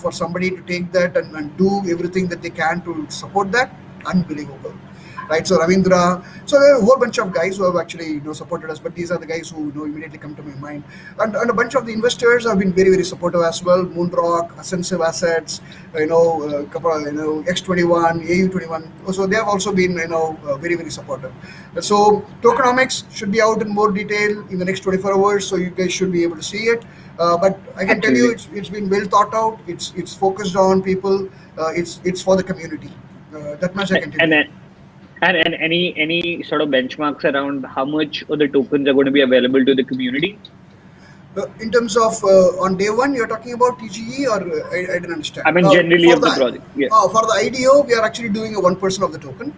for somebody to take that and do everything that they can to support that, unbelievable, right? So Ravindra, so there are a whole bunch of guys who have actually supported us, but these are the guys who immediately come to my mind. And a bunch of the investors have been very, very supportive as well. Moonrock, Ascensive Assets, couple of, X21, AU21, so they have also been very, very supportive. So tokenomics should be out in more detail in the next 24 hours, so you guys should be able to see it. But I can tell you, Absolutely. it's been well thought out. It's focused on people. It's for the community. That much I can tell And you. then and any sort of benchmarks around how much of the tokens are going to be available to the community? In terms of on day one, you're talking about TGE, or I didn't understand. I mean, generally of the project. Yeah. For the IDO, we are actually doing a 1% of the token.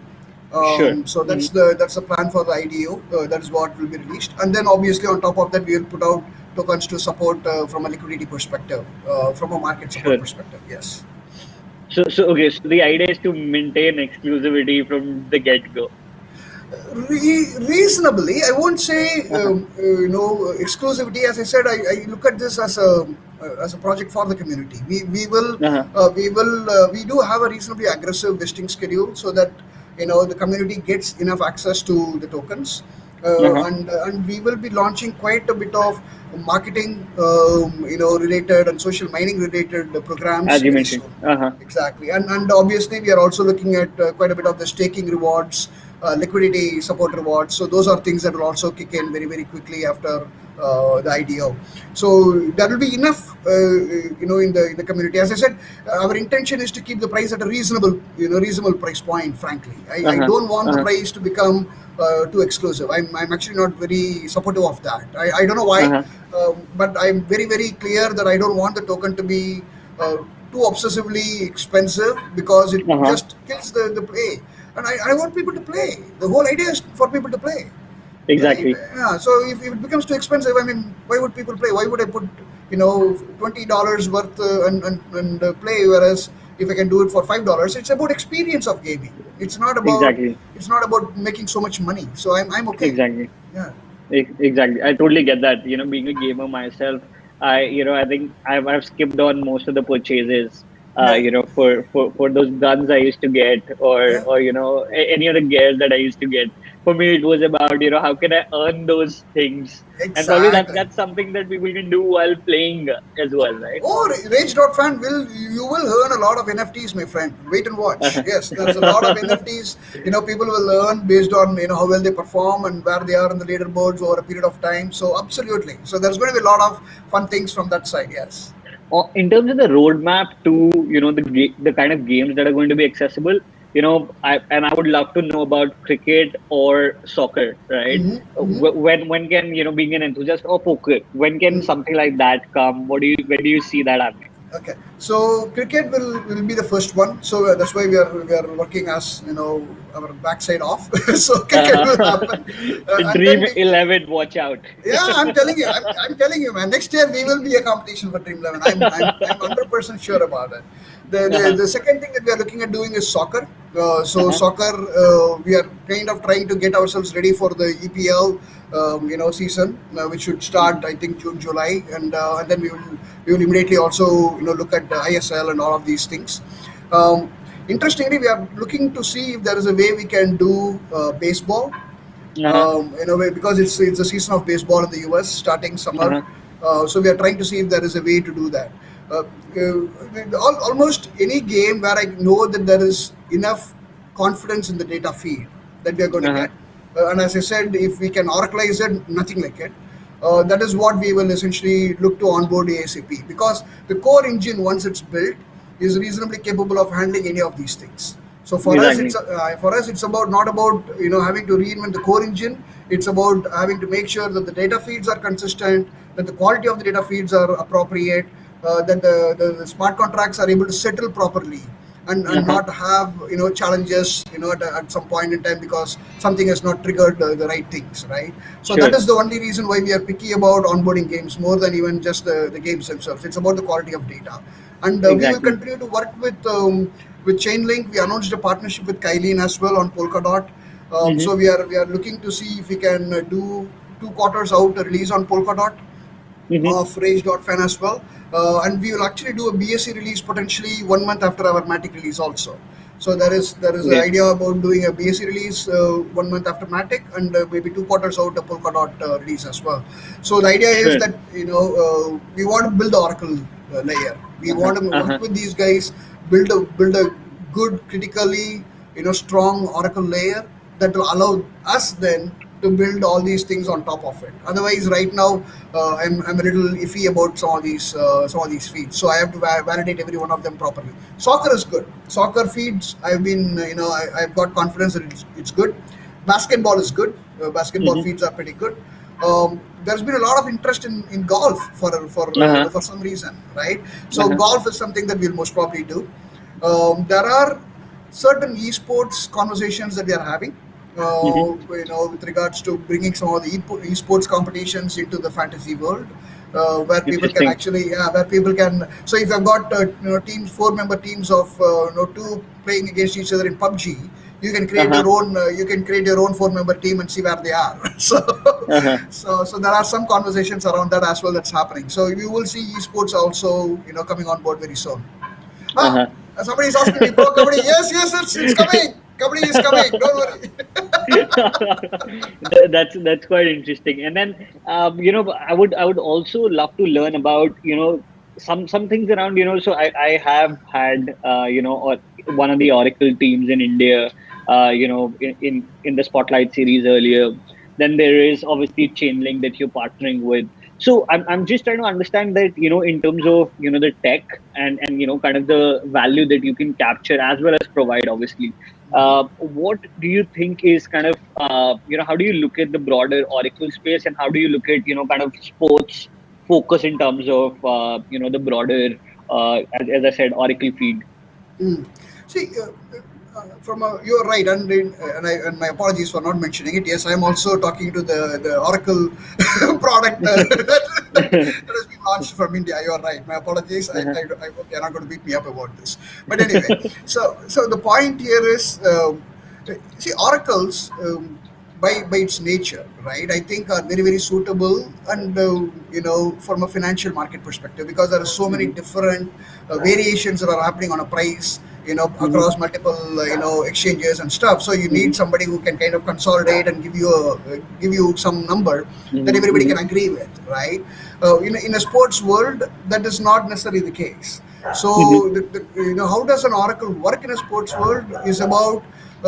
Sure. So Mhm. that's the plan for the IDO. That is what will be released, and then obviously on top of that, we will put out tokens to support from a liquidity perspective, from a market support Sure. perspective. Yes. So okay. So the idea is to maintain exclusivity from the get go. Reasonably, I won't say Uh-huh. exclusivity. As I said, I look at this as a project for the community. Uh-huh. We do have a reasonably aggressive vesting schedule so that the community gets enough access to the tokens. Uh-huh. And we will be launching quite a bit of marketing, related and social mining related programs As you very mentioned. soon. Uh-huh. Exactly, and obviously we are also looking at quite a bit of the staking rewards, liquidity support rewards. So those are things that will also kick in very, very quickly after the IDO. So that will be enough, in the community. As I said, our intention is to keep the price at a reasonable price point. Frankly, I Uh-huh. don't want the Uh-huh. price to become too exclusive. I'm actually not very supportive of that. I don't know why, Uh-huh. but I'm very, very clear that I don't want the token to be too obsessively expensive because it Uh-huh. just kills the play. And I want people to play. The whole idea is for people to play, right? Exactly. Yeah. So if it becomes too expensive, I mean, why would people play? Why would I put $20 worth and play? Whereas if I can do it for $5, it's about experience of gaming. Exactly. It's not about making so much money. So I'm okay. Exactly. Yeah. Exactly. I totally get that. Being a gamer myself, I think I've skipped on most of the purchases. Yeah. For those guns I used to get, Yeah. or any of the gears that I used to get. For me, it was about how can I earn those things, and probably that's Exactly. that's something that people can do while playing as well, right? Oh, Rage.fan will you will earn a lot of NFTs, my friend. Wait and watch. Uh-huh. Yes, there's a lot of NFTs. People will earn based on how well they perform and where they are in the leaderboards over a period of time. So absolutely. So there's going to be a lot of fun things from that side. Yes. In terms of the roadmap to the kind of games that are going to be accessible, I would love to know about cricket or soccer, right? Hmm. Hmm. When can, being an enthusiast, or poker, when can something like that come? When do you see that happening? Okay, so cricket will be the first one. So that's why we are working as our backside off. So cricket will happen, and then Dream 11, watch out. yeah, I'm telling you, man. Next year we will be a competition for Dream 11. I'm 100% sure about it. Uh-huh. The second thing that we are looking at doing is soccer. So Uh-huh. soccer, we are kind of trying to get ourselves ready for the EPL, season, which should start I think June, July, and then we will immediately also look at the ISL and all of these things. Um, Interestingly, we are looking to see if there is a way we can do baseball, Uh-huh. in a way, because it's the season of baseball in the US starting summer. Uh-huh. So we are trying to see if there is a way to do that. Almost any game where I know that there is enough confidence in the data feed that we are going to Uh-huh. get. And as I said, if we can oracleize it, nothing like it. That is what we will essentially look to onboard ASAP, because the core engine, once it's built, is reasonably capable of handling any of these things. So Exactly. for us it's about, not about having to reinvent the core engine. It's about having to make sure that the data feeds are consistent, that the quality of the data feeds are appropriate, that the smart contracts are able to settle properly, and Uh-huh. not have challenges at some point in time because something has not triggered the right things, right? So that Sure. is the only reason why we are picky about onboarding games more than even just the games themselves. It's about the quality of data, and we will Exactly. continue to work with Chainlink. We announced a partnership with Kylene as well on Polkadot. So Mm-hmm. we are looking to see if we can do 2 quarters out a release on Polkadot Mm-hmm. of Rage.fan as well. And we will actually do a BSC release potentially 1 month after our Matic release also. So there is an Okay. idea about doing a BSC release 1 month after Matic, and maybe 2 quarters out a Polkadot release as well. So the idea is Sure. that we want to build the Oracle layer. We Uh-huh. want to work Uh-huh. with these guys, build a good, critically strong Oracle layer that will allow us then to build all these things on top of it. Otherwise, right now, I'm a little iffy about some of these feeds. So I have to validate every one of them properly. Soccer is good. Soccer feeds, I've been I've got confidence that it's good. Basketball is good. Basketball Mm-hmm. feeds are pretty good. There's been a lot of interest in golf Uh-huh. for some reason, right? So Uh-huh. golf is something that we'll most probably do. There are certain esports conversations that we are having, Mm-hmm. with regards to bringing some of the esports competitions into the fantasy world, where people can Interesting. actually, yeah, where people can. So if you've got teams, 4-member teams of two playing against each other in PUBG, you can create Uh-huh. your own. You can create your own 4-member team and see where they are. So, Uh-huh. so there are some conversations around that as well that's happening. So you will see esports also, coming on board very soon. Ah, Uh-huh. somebody is asking me, pro kabaddi. Yes, yes, it's coming. Kabaddi is coming. Don't worry. That's quite interesting. And then, I would also love to learn about, some things around, so I have had, or one of the Oracle teams in India, in the Spotlight series earlier. Then there is obviously Chainlink that you're partnering with. So I'm just trying to understand that, in terms of, the tech, and kind of the value that you can capture as well as provide, obviously. What do you think is kind of, how do you look at the broader Oracle space, and how do you look at, kind of sports focus in terms of, the broader, as I said, Oracle feed? Mm. See, you're right, and my apologies for not mentioning it. Yes, I'm also talking to the Oracle product that has been launched from India. You're right. My apologies. Uh-huh. I hope you're not going to beat me up about this. But anyway, so the point here is, see, oracles. By its nature, right? I think are very, very suitable, and from a financial market perspective, because there are so many Mhm. different variations that are happening on a price, Mhm. across multiple exchanges and stuff. So you need Mhm. somebody who can kind of consolidate and give you some number that Mhm. everybody can Mhm. agree with, right? In a sports world, that is not necessarily the case. Mhm. So how does an oracle work in a sports world is about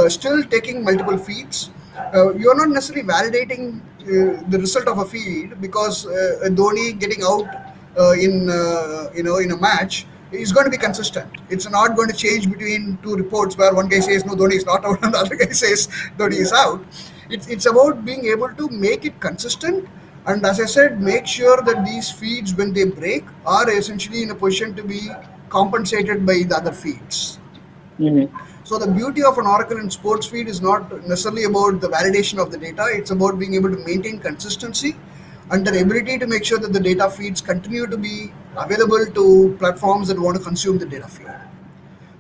still taking multiple feeds. You're not necessarily validating the result of a feed, because Dhoni getting out in a match is going to be consistent. It's not going to change between two reports where one guy says no, Dhoni is not out, and the other guy says Dhoni is out. It's about being able to make it consistent, and as I said, make sure that these feeds, when they break, are essentially in a position to be compensated by the other feeds. Hmm. So the beauty of an Oracle in sports feed is not necessarily about the validation of the data. It's about being able to maintain consistency and the ability to make sure that the data feeds continue to be available to platforms that want to consume the data feed.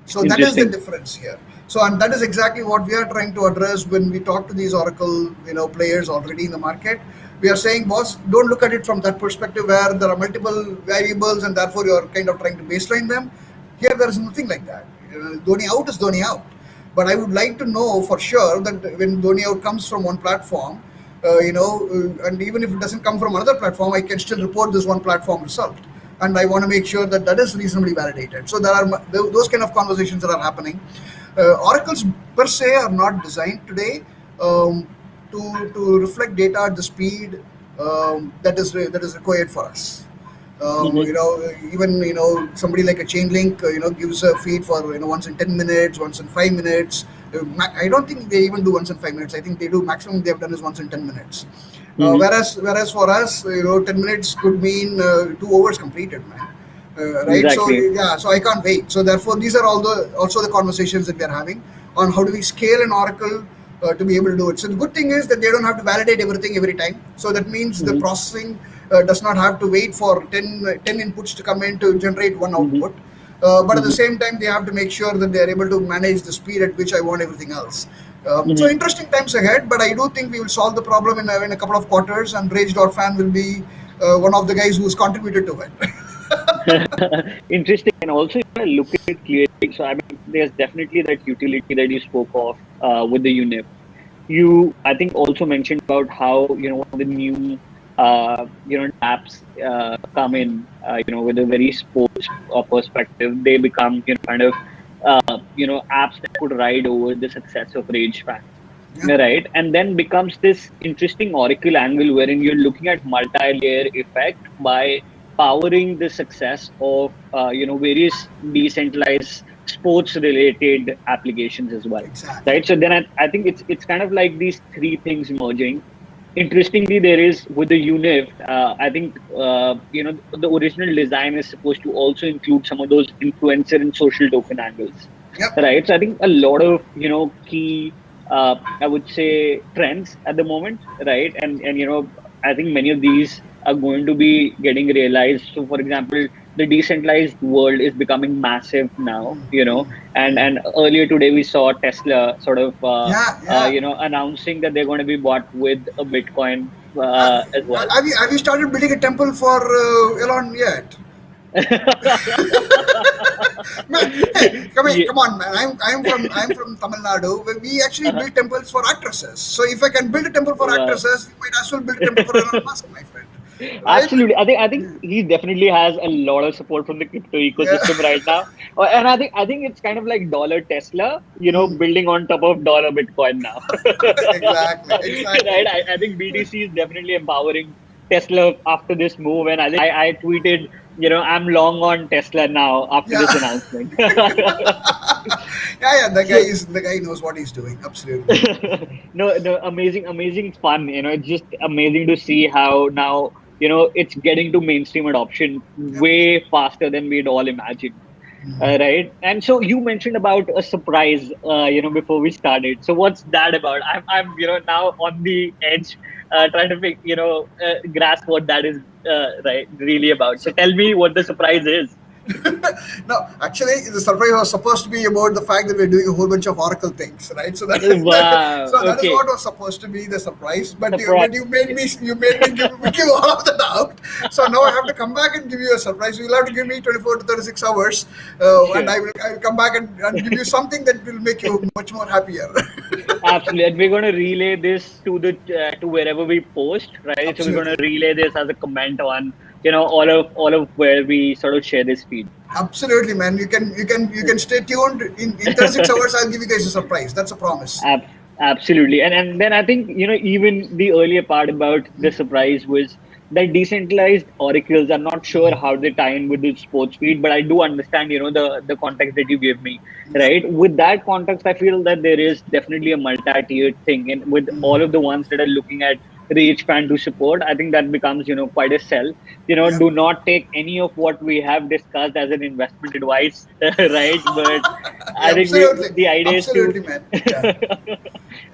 So that is the Interesting. difference here. So, and that is exactly what we are trying to address when we talk to these Oracle, players already in the market. We are saying, boss, don't look at it from that perspective where there are multiple variables and therefore you are kind of trying to baseline them. Here, there is nothing like that. Dhoni out is Dhoni out. But I would like to know for sure that when Dhoni out comes from one platform, and even if it doesn't come from another platform, I can still report this one platform result, and I want to make sure that that is reasonably validated. So there are those kind of conversations that are happening. Oracles per se are not designed today um, to reflect data at the speed that is required for us. Hmm. Even somebody like a chain link, gives a feed for once in 10 minutes, once in 5 minutes. I don't think they even do once in 5 minutes. I think they do maximum they have done is once in 10 minutes. Hmm. Whereas for us, 10 minutes could mean 2 hours completed, man. Right? So Exactly. yeah, so I can't wait. So therefore, these are all the also the conversations that we are having on how do we scale an Oracle to be able to do it. So the good thing is that they don't have to validate everything every time. So that means the Hmm. processing does not have to wait for 10 inputs to come in to generate one Hmm. output. But at the Hmm. same time, they have to make sure that they are able to manage the speed at which I want everything else. So Hmm. interesting times ahead, but I do think we will solve the problem in a couple of quarters, and Rage Fan will be one of the guys who's contributed to it. Interesting. And also, if I look at it clearly, so I mean, there's definitely that utility that you spoke of with the UNIP. You, I think, also mentioned about how when the new apps come in, with a very sports perspective, they become kind of apps that could ride over the success of Rage fans. Yeah. Right, and then becomes this interesting oracle angle wherein you're looking at multi-layer effect by powering the success of various decentralized sports related applications as well, Exactly. right? So then I think it's kind of like these three things merging. Interestingly, there is with the UNIF, I think the original design is supposed to also include some of those influencer and social token angles, Yep. right? So I think a lot of key, I would say, trends at the moment, right? And I think many of these are going to be getting realized. So, for example, the decentralized world is becoming massive now, and earlier today we saw Tesla sort of Yeah. Yeah. announcing that they're going to be bought with a Bitcoin Uh, as well. have you started building a temple for Elon yet? Man, hey, Yeah. come on, man. I'm from Tamil Nadu. We actually Uh-huh. build temples for actresses. So if I can build a temple for Wow. actresses, you might as well build a temple for Elon Musk, my friend. Right? Absolutely. I think he definitely has a lot of support from the crypto Yeah. ecosystem right now. And I think it's kind of like dollar Tesla, Hmm. building on top of dollar Bitcoin now. Exactly. Right? Exactly. I think BTC is definitely empowering Tesla after this move. And I think I tweeted, I'm long on Tesla now after Yeah. this announcement. Yeah. Yeah. So The guy knows what he's doing. Absolutely. no, amazing fun. It's just amazing to see how now, it's getting to mainstream adoption Yep. way faster than we'd all imagined. Right. And so you mentioned about a surprise, before we started. So what's that about? I'm now on the edge, trying to grasp what that is, right, really about. So So tell me what the surprise is. no, actually, the surprise was supposed to be about the fact that we're doing a whole bunch of Oracle things, right? So that, Wow. so that is Okay. what was supposed to be the surprise. But you, Surprise. but you made me give all of that out. So now I have to come back and give you a surprise. You'll have to give me 24 to 36 hours, and Sure. I will come back and give you something that will make you much more happier. Absolutely, and we're going to relay this to wherever we post, right? So we're going to Absolutely. relay this as a comment on all of where we sort of share this feed. Absolutely, man. You can stay tuned. In 36 hours, I'll give you guys a surprise. That's a promise. Absolutely, and then I think even the earlier part about the surprise was that decentralized oracles. I'm not sure how they tie in with the sports feed, but I do understand, the context that you gave me, Yeah. right? With that context, I feel that there is definitely a multi-tiered thing, and with all of the ones that are looking at Rage Fan to support, I think that becomes, quite a sell. Yeah. Do not take any of what we have discussed as an investment advice, right? But Yeah, I think absolutely. the idea is to Absolutely, man. Yeah.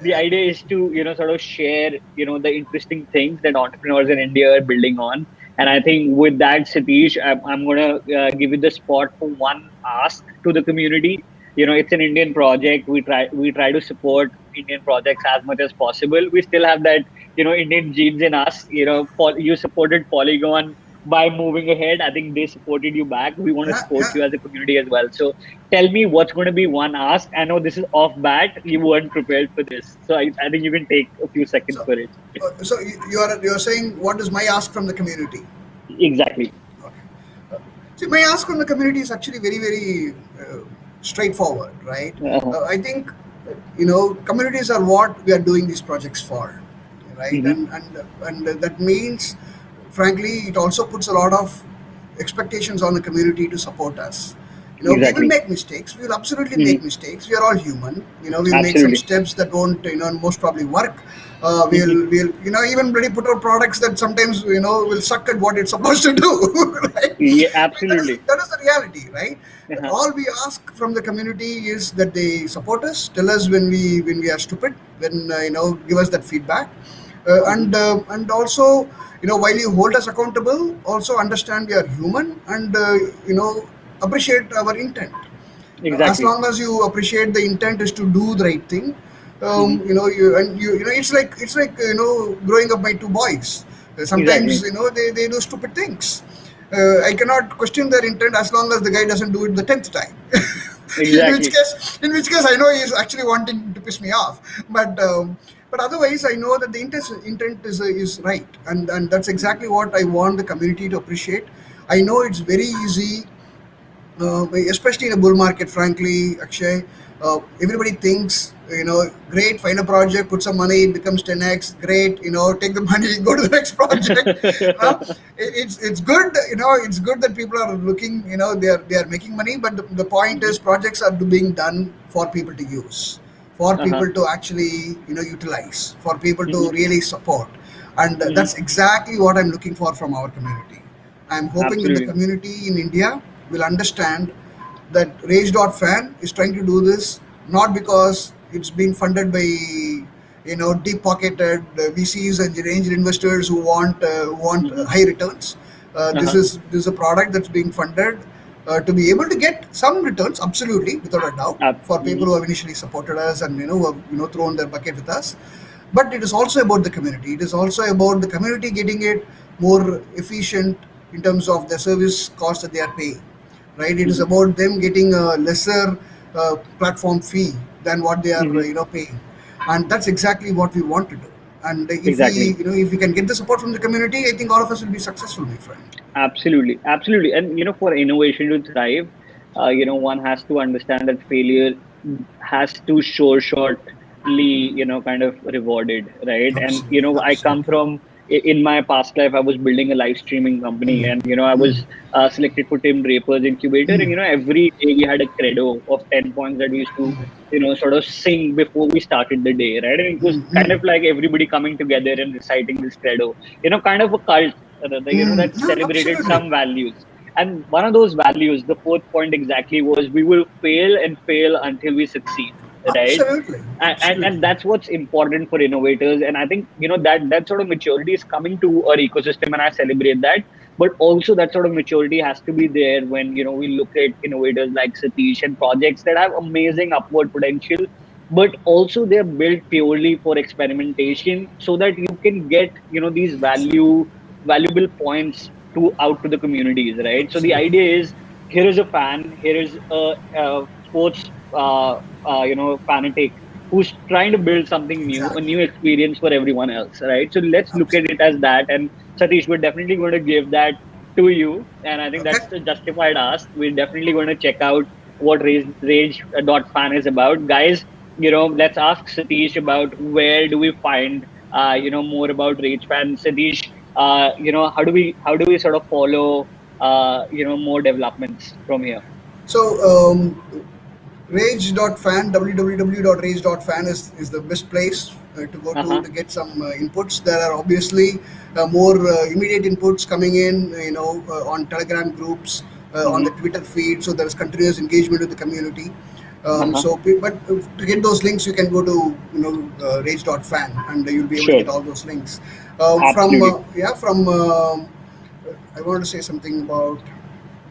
the idea is to sort of share the interesting things that entrepreneurs in India are building on. And I think with that, Satish, I'm gonna give you the spot for one ask to the community. It's an Indian project. We try to support Indian projects as much as possible. We still have that Indian genes in us. You supported Polygon by moving ahead. I think they supported you back. We want to Yeah. support Yeah. you as a community as well. So tell me what's going to be one ask. I know this is off bat. You weren't prepared for this. So I think you can take a few seconds So, for it. you're saying what is my ask from the community? Exactly. Okay. See, my ask from the community is actually very, very straightforward, right? Uh-huh. I think, communities are what we are doing these projects for, right? Hmm. And that means, frankly, it also puts a lot of expectations on the community to support us. We will Exactly. make mistakes. We will absolutely make Hmm. mistakes. We are all human. We'll make some Absolutely. steps that won't, most probably work. Hmm. We'll even really put out products that sometimes, will suck at what it's supposed to do, right? Yeah, That is, absolutely. that is the reality, right? Uh-huh. All we ask from the community is that they support us, tell us when we are stupid, when give us that feedback, Hmm. and also, while you hold us accountable, also understand we are human, and appreciate our intent. As Exactly. long as you appreciate the intent is to do the right thing, Hmm. it's like growing up my two boys. Sometimes Exactly. they do stupid things. I cannot question their intent as long as the guy doesn't do it the 10th time. Exactly. In which case I know he's actually wanting to piss me off. But otherwise I know that the intent is right, and that's exactly what I want the community to appreciate. I know it's very easy, especially in a bull market, frankly, Akshay. Everybody thinks, great, find a project, put some money, it becomes 10x, great, take the money, go to the next project. It's good, it's good that people are looking, they are making money, but the point Hmm. is projects are being done for people to use, for Uh-huh. people to actually, utilize, for people to Hmm. really support. And Hmm. that's exactly what I'm looking for from our community. I'm hoping that the Absolutely. community in India will understand that Rage.fan is trying to do this not because it's being funded by deep pocketed VCs and angel investors who want Hmm. high returns. This Uh-huh. is this is a product that's being funded to be able to get some returns, absolutely, without a doubt, for people Hmm. who have initially supported us and who have thrown their bucket with us. But it is also about the community. It is also about the community getting it more efficient in terms of the service cost that they are paying, right? It is Hmm. about them getting a lesser platform fee than what they are Hmm. paying, and that's exactly what we want to do. And if we Exactly. if we can get the support from the community, I think all of us will be successful, my friend. Absolutely, absolutely. And for innovation to thrive, one has to understand that failure has to shortly, kind of rewarded, right? And Absolutely, I come absolutely. from in my past life, I was building a live streaming company, and I was selected for Tim Draper's incubator, and every day we had a credo of 10 points that we used to, sort of sing before we started the day, right? And it was kind of like everybody coming together and reciting this credo, kind of a cult that Yeah, celebrated absolutely. some values. And one of those values, the fourth point exactly, was we will fail and fail until we succeed, right? Absolutely, And absolutely. that's what's important for innovators. And I think that sort of maturity is coming to our ecosystem, and I celebrate that. But also that sort of maturity has to be there when we look at innovators like Satheesh and projects that have amazing upward potential, but also they're built purely for experimentation, so that you can get these valuable points to out to the communities, right? So the Absolutely. idea is, here is a fan, here is a sports fanatic who's trying to build something new, a Exactly. new experience for everyone else, right? So let's look at it Absolutely. as that. And Satish, we're definitely going to give that to you, and I think Okay. that's a justified ask. We're definitely going to check out what Rage.fan is about, guys. Let's ask Satish about where do we find more about Rage Fan. Satish, how do we sort of follow more developments from here? So Rage.fan, www.rage.fan is the best place to go Uh-huh. to get some inputs. There are obviously more immediate inputs coming in, on Telegram groups, on the Mm-hmm. Twitter feed. So there is continuous engagement with the community. Uh-huh. But to get those links, you can go to rage.fan, and you'll be able to Sure. get all those links. Absolutely. From I wanted to say something about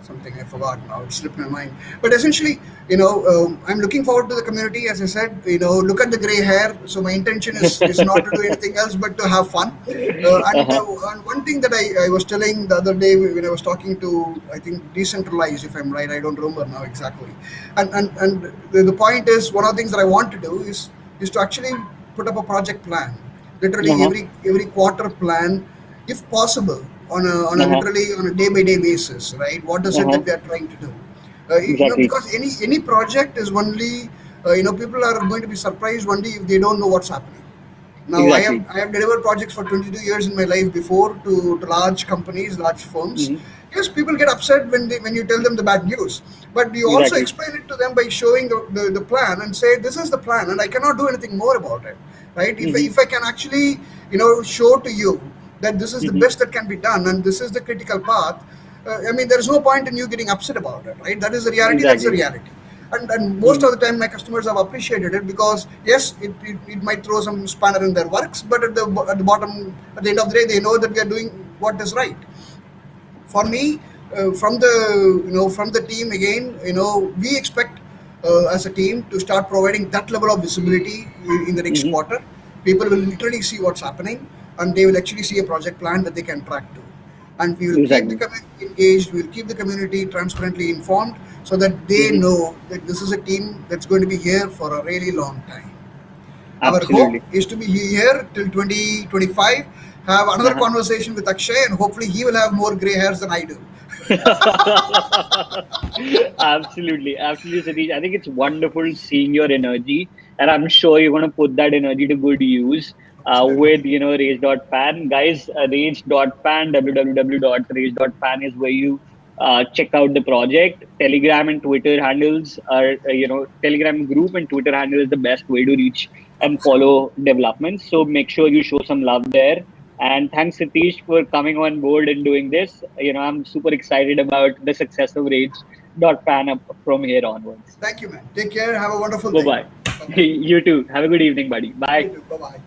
something I forgot now. It slipped my mind. But essentially, I'm looking forward to the community. As I said, look at the gray hair. So my intention is not to do anything else but to have fun. Uh-huh. And one thing that I was telling the other day when I was talking to, I think, decentralized, if I'm right, I don't remember now exactly. And the point is, one of the things that I want to do is to actually put up a project plan, literally Uh-huh. every quarter plan, if possible, on a Uh-huh. literally on a day by day basis, right? What is it Uh-huh. that we are trying to do? Exactly. Because any project is only, people are going to be surprised only if they don't know what's happening. Now, Exactly. I have delivered projects for 22 years in my life before to large companies, large firms. Hmm. Yes, people get upset when you tell them the bad news, but you also Exactly. explain it to them by showing the plan and say this is the plan and I cannot do anything more about it, right? Hmm. If I can actually show to you that this is the Hmm. best that can be done and this is the critical path, I mean, there is no point in you getting upset about it, right? That is the reality. That's the Exactly. reality. And most Hmm. of the time, my customers have appreciated it because yes, it might throw some spanner in their works, but at the bottom, at the end of the day, they know that we are doing what is right. For me, from the team again, we expect as a team to start providing that level of visibility in the next Hmm. quarter. People will literally see what's happening, and they will actually see a project plan that they can track to. And we will keep the Exactly. community engaged. We will keep the community transparently informed so that they Hmm. know that this is a team that's going to be here for a really long time. Our hope Absolutely. is to be here till 2025, have another Uh-huh. conversation with Akshay, and hopefully he will have more gray hairs than I do. Absolutely, absolutely, Satish. I think it's wonderful seeing your energy, and I'm sure you're going to put that energy to good use Absolutely. with Rage.fan. Guys, Rage.fan, www.rage.fan is where you check out the project. Telegram and Twitter handles are, Telegram group and Twitter handle is the best way to reach and Absolutely. follow developments. So make sure you show some love there. And thanks, Satish, for coming on board and doing this. I'm super excited about the success of Rage.fan up from here onwards. Thank you, man. Take care. Have a wonderful Bye day. bye. Bye bye. You too. Have a good evening, buddy. You Bye. too. Bye bye.